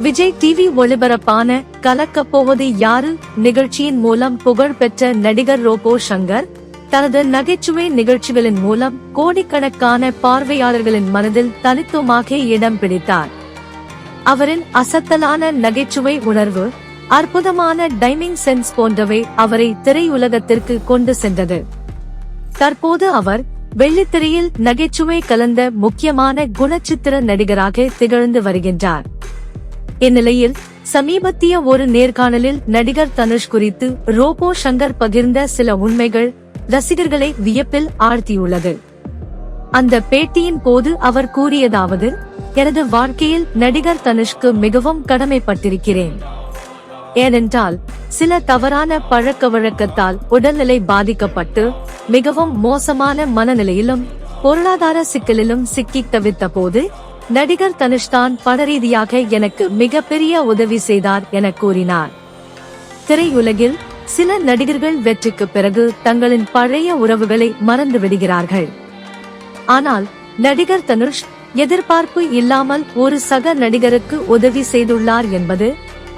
Vijay TV ஒளிபரப்பான கலக்கப் போவது யாரு நிகழ்ச்சியின் மூலம் புகழ்பெற்ற நடிகர் ரோபோ சங்கர் தனது நகைச்சுவை நிகழ்ச்சிகளின் மூலம் கோடிக்கணக்கான பார்வையாளர்களின் மனதில் தனித்துவமாக இடம் பிடித்தார். அவரின் அசத்தலான நகைச்சுவை உணர்வு, அற்புதமான டைமிங் சென்ஸ் போன்றவை அவரை திரையுலகத்திற்கு கொண்டு சென்றது. தற்போது அவர் வெள்ளித்திரையில் நகைச்சுவை கலந்த முக்கியமான குணச்சித்திர நடிகராக திகழ்ந்து வருகின்றார். இந்நிலையில் சமீபத்திய ஒரு நேர்காணலில் நடிகர் தனுஷ் குறித்து ரோபோ சங்கர் பகிர்ந்த சில உண்மைகள் ரசிகர்களை வியப்பில் ஆழ்த்தியுள்ளது. அந்த பேட்டியின் போது அவர் கூறியதாவது: எனது வாழ்க்கையில் நடிகர் தனுஷ்க்கு மிகவும் கடமைப்பட்டிருக்கிறேன். ஏனென்றால் சில தவறான பழக்க வழக்கத்தால் உடல்நிலை பாதிக்கப்பட்டு மிகவும் மோசமான மனநிலையிலும் பொருளாதார சிக்கலிலும் சிக்கி தவித்த போது நடிகர் தனுஷ் தான் பணரீதியாக எனக்கு மிகப்பெரிய உதவி செய்தார் என கூறினார். திரையுலகில் சில நடிகர்கள் வெற்றிக்கு பிறகு தங்களின் பழைய உறவுகளை மறந்து விடுகிறார்கள். ஆனால் நடிகர் தனுஷ் எதிர்பார்ப்பு இல்லாமல் ஒரு சக நடிகருக்கு உதவி செய்துள்ளார் என்பது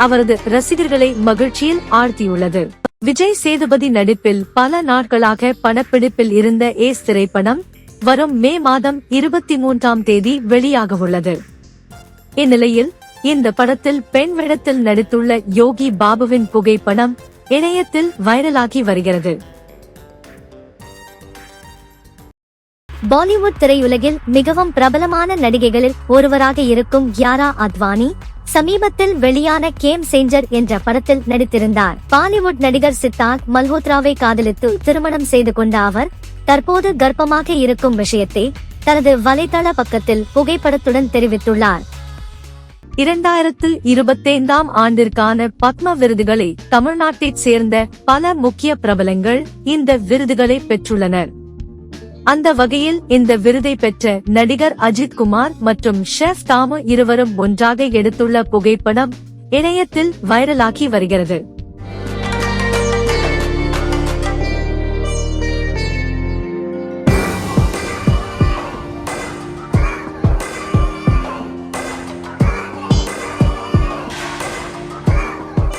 அவரது ரசிகர்களை மகிழ்ச்சியில் ஆழ்த்தியுள்ளது. விஜய் சேதுபதி நடிப்பில் பல நாட்களாக படப்பிடிப்பில் இருந்த ஏஸ் திரைப்படம் வரும் மே மாதம் 23ஆம் தேதி வெளியாகவுள்ளது. இந்நிலையில் இந்த படத்தில் பெண் வேடத்தில் நடித்துள்ள யோகி பாபுவின் புகைப்படம் இணையத்தில் வைரலாகி வருகிறது. பாலிவுட் திரையுலகில் மிகவும் பிரபலமான நடிகைகளில் ஒருவராக இருக்கும் கியாரா அத்வானி சமீபத்தில் வெளியான கேம் சேஞ்சர் என்ற படத்தில் நடித்திருந்தார். பாலிவுட் நடிகர் சித்தார்த் மல்ஹோத்ராவை காதலித்து திருமணம் செய்து கொண்ட அவர் தற்போது கர்ப்பமாக இருக்கும் விஷயத்தை தனது வலைதள பக்கத்தில் புகைப்படத்துடன் தெரிவித்துள்ளார். 2025ஆம் ஆண்டிற்கான பத்ம விருதுகளை தமிழ்நாட்டைச் சேர்ந்த பல முக்கிய பிரபலங்கள் இந்த விருதுகளை பெற்றுள்ளனர். அந்த வகையில் இந்த விருதை பெற்ற நடிகர் அஜித் குமார் மற்றும் ஷெஃப் தாமு இருவரும் ஒன்றாக எடுத்துள்ள புகைப்படம் இணையத்தில் வைரலாகி வருகிறது.